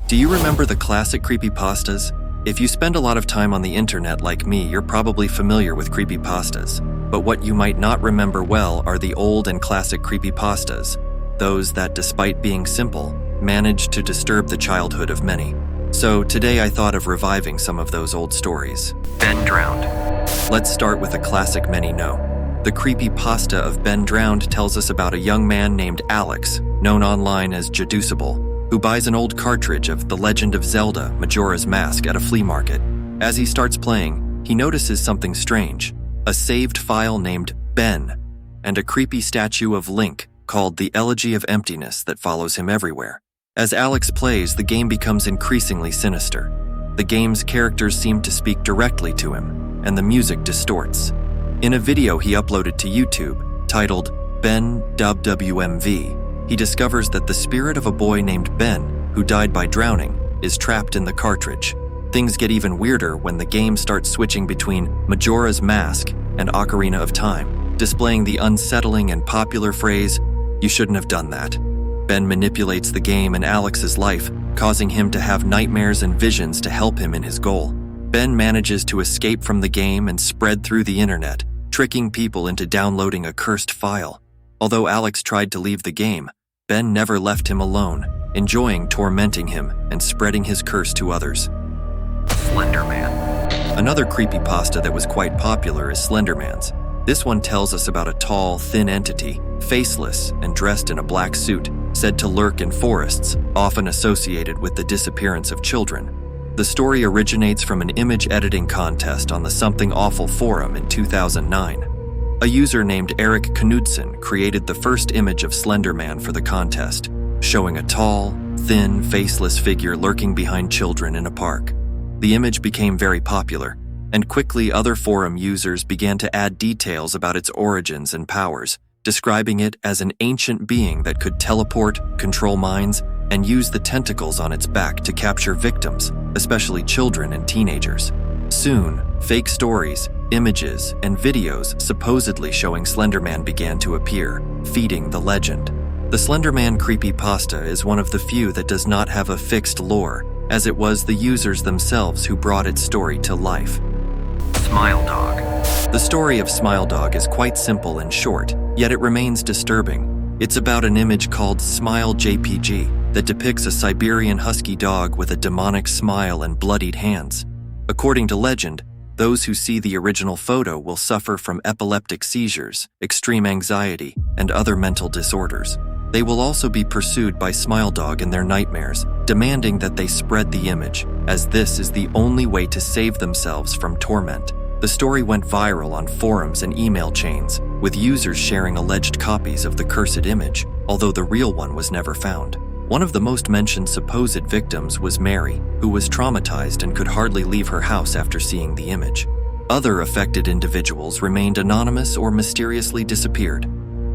Do you remember the classic creepypastas? If you spend a lot of time on the internet like me, you're probably familiar with creepypastas. But what you might not remember well are the old and classic creepypastas, those that, despite being simple, managed to disturb the childhood of many. So today I thought of reviving some of those old stories. Ben Drowned. Let's start with a classic many know. The creepypasta of Ben Drowned tells us about a young man named Alex, known online as Jaducible, who buys an old cartridge of The Legend of Zelda: Majora's Mask at a flea market. As he starts playing, he notices something strange, a saved file named Ben, and a creepy statue of Link called the Elegy of Emptiness that follows him everywhere. As Alex plays, the game becomes increasingly sinister. The game's characters seem to speak directly to him, and the music distorts. In a video he uploaded to YouTube, titled Ben WMV, he discovers that the spirit of a boy named Ben, who died by drowning, is trapped in the cartridge. Things get even weirder when the game starts switching between Majora's Mask and Ocarina of Time, displaying the unsettling and popular phrase, "You shouldn't have done that." Ben manipulates the game and Alex's life, causing him to have nightmares and visions to help him in his goal. Ben manages to escape from the game and spread through the internet, tricking people into downloading a cursed file. Although Alex tried to leave the game, Ben never left him alone, enjoying tormenting him and spreading his curse to others. Slenderman. Another creepypasta that was quite popular is Slenderman's. This one tells us about a tall, thin entity, faceless and dressed in a black suit, said to lurk in forests, often associated with the disappearance of children. The story originates from an image editing contest on the Something Awful forum in 2009. A user named Eric Knudsen created the first image of Slenderman for the contest, showing a tall, thin, faceless figure lurking behind children in a park. The image became very popular, and quickly other forum users began to add details about its origins and powers, describing it as an ancient being that could teleport, control minds, and use the tentacles on its back to capture victims, especially children and teenagers. Soon, fake stories, images, and videos supposedly showing Slenderman began to appear, feeding the legend. The Slenderman creepypasta is one of the few that does not have a fixed lore, as it was the users themselves who brought its story to life. Smile Dog. The story of Smile Dog is quite simple and short, yet it remains disturbing. It's about an image called Smile JPG that depicts a Siberian husky dog with a demonic smile and bloodied hands. According to legend, those who see the original photo will suffer from epileptic seizures, extreme anxiety, and other mental disorders. They will also be pursued by Smile Dog in their nightmares, demanding that they spread the image, as this is the only way to save themselves from torment. The story went viral on forums and email chains, with users sharing alleged copies of the cursed image, although the real one was never found. One of the most mentioned supposed victims was Mary, who was traumatized and could hardly leave her house after seeing the image. Other affected individuals remained anonymous or mysteriously disappeared.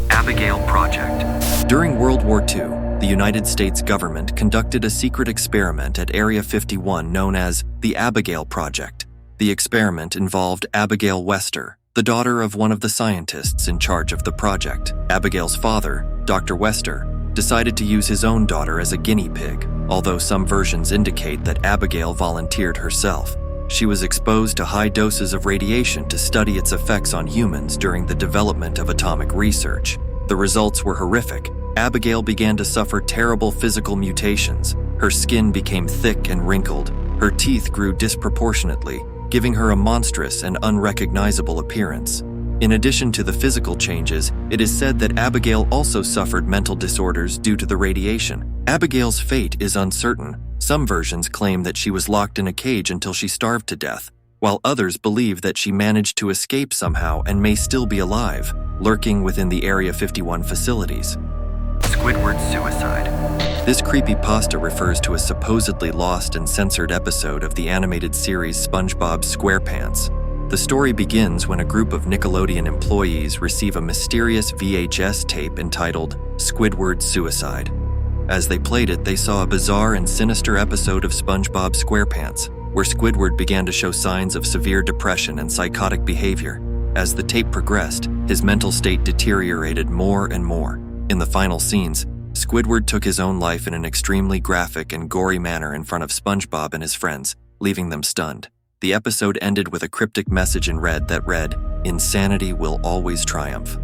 Abigail Project. During World War II, the United States government conducted a secret experiment at Area 51 known as the Abigail Project. The experiment involved Abigail Wester, the daughter of one of the scientists in charge of the project. Abigail's father, Dr. Wester, decided to use his own daughter as a guinea pig, although some versions indicate that Abigail volunteered herself. She was exposed to high doses of radiation to study its effects on humans during the development of atomic research. The results were horrific. Abigail began to suffer terrible physical mutations. Her skin became thick and wrinkled. Her teeth grew disproportionately, giving her a monstrous and unrecognizable appearance. In addition to the physical changes, it is said that Abigail also suffered mental disorders due to the radiation. Abigail's fate is uncertain. Some versions claim that she was locked in a cage until she starved to death, while others believe that she managed to escape somehow and may still be alive, lurking within the Area 51 facilities. Squidward suicide. This creepypasta refers to a supposedly lost and censored episode of the animated series SpongeBob SquarePants. The story begins when a group of Nickelodeon employees receive a mysterious VHS tape entitled Squidward Suicide. As they played it, they saw a bizarre and sinister episode of SpongeBob SquarePants, where Squidward began to show signs of severe depression and psychotic behavior. As the tape progressed, his mental state deteriorated more and more. In the final scenes, Squidward took his own life in an extremely graphic and gory manner in front of SpongeBob and his friends, leaving them stunned. The episode ended with a cryptic message in red that read, "Insanity will always triumph."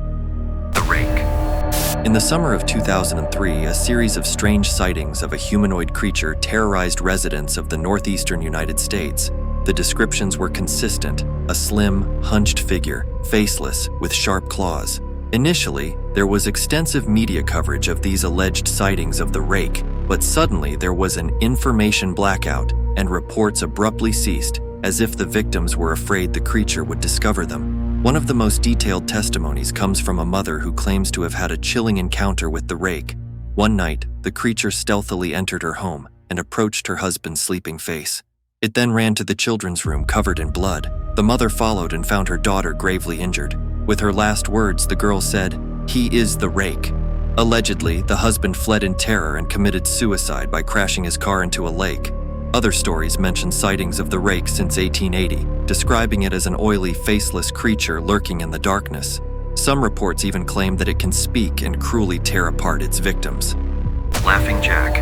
The Rake. In the summer of 2003, a series of strange sightings of a humanoid creature terrorized residents of the northeastern United States. The descriptions were consistent: a slim, hunched figure, faceless, with sharp claws. Initially, there was extensive media coverage of these alleged sightings of the Rake, but suddenly there was an information blackout, and reports abruptly ceased, as if the victims were afraid the creature would discover them. One of the most detailed testimonies comes from a mother who claims to have had a chilling encounter with the Rake. One night, the creature stealthily entered her home and approached her husband's sleeping face. It then ran to the children's room covered in blood. The mother followed and found her daughter gravely injured. With her last words, the girl said, "He is the Rake." Allegedly, the husband fled in terror and committed suicide by crashing his car into a lake. Other stories mention sightings of the Rake since 1880, describing it as an oily, faceless creature lurking in the darkness. Some reports even claim that it can speak and cruelly tear apart its victims. Laughing Jack.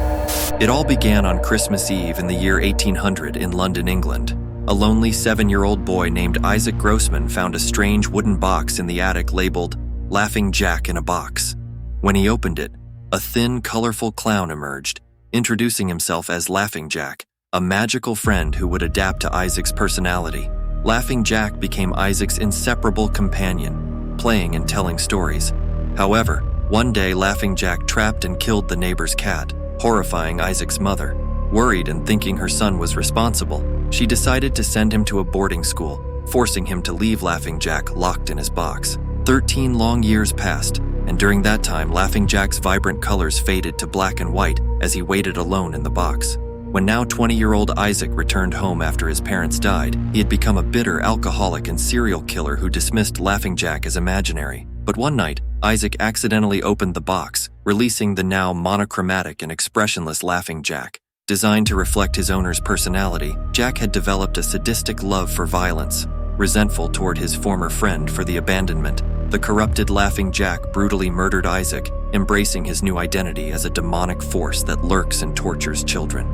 It all began on Christmas Eve in the year 1800 in London, England. A lonely 7-year-old boy named Isaac Grossman found a strange wooden box in the attic labeled "Laughing Jack in a Box." When he opened it, a thin, colorful clown emerged, introducing himself as Laughing Jack, a magical friend who would adapt to Isaac's personality. Laughing Jack became Isaac's inseparable companion, playing and telling stories. However, one day Laughing Jack trapped and killed the neighbor's cat, horrifying Isaac's mother. Worried and thinking her son was responsible, she decided to send him to a boarding school, forcing him to leave Laughing Jack locked in his box. 13 long years passed, and during that time, Laughing Jack's vibrant colors faded to black and white as he waited alone in the box. When now 20-year-old Isaac returned home after his parents died, he had become a bitter alcoholic and serial killer who dismissed Laughing Jack as imaginary. But one night, Isaac accidentally opened the box, releasing the now monochromatic and expressionless Laughing Jack. Designed to reflect his owner's personality, Jack had developed a sadistic love for violence. Resentful toward his former friend for the abandonment, the corrupted Laughing Jack brutally murdered Isaac, embracing his new identity as a demonic force that lurks and tortures children.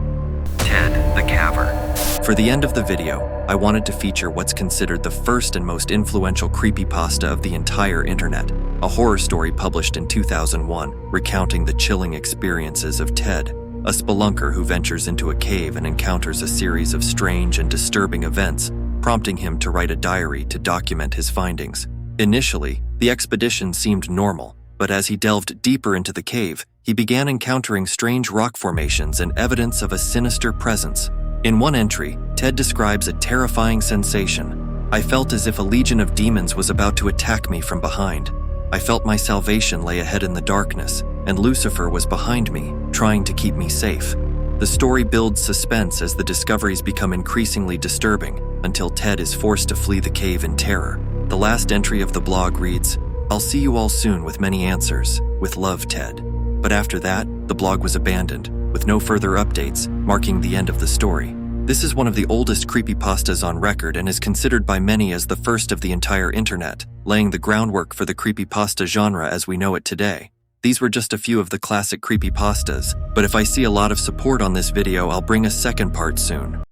Ted the Caver. For the end of the video, I wanted to feature what's considered the first and most influential creepypasta of the entire internet, a horror story published in 2001 recounting the chilling experiences of Ted, a spelunker who ventures into a cave and encounters a series of strange and disturbing events, prompting him to write a diary to document his findings. Initially, the expedition seemed normal, but as he delved deeper into the cave, he began encountering strange rock formations and evidence of a sinister presence. In one entry, Ted describes a terrifying sensation. "I felt as if a legion of demons was about to attack me from behind. I felt my salvation lay ahead in the darkness, and Lucifer was behind me, trying to keep me safe." The story builds suspense as the discoveries become increasingly disturbing, until Ted is forced to flee the cave in terror. The last entry of the blog reads, "I'll see you all soon with many answers. With love, Ted." But after that, the blog was abandoned, with no further updates, marking the end of the story. This is one of the oldest creepypastas on record and is considered by many as the first of the entire internet, laying the groundwork for the creepypasta genre as we know it today. These were just a few of the classic creepypastas, but if I see a lot of support on this video, I'll bring a second part soon.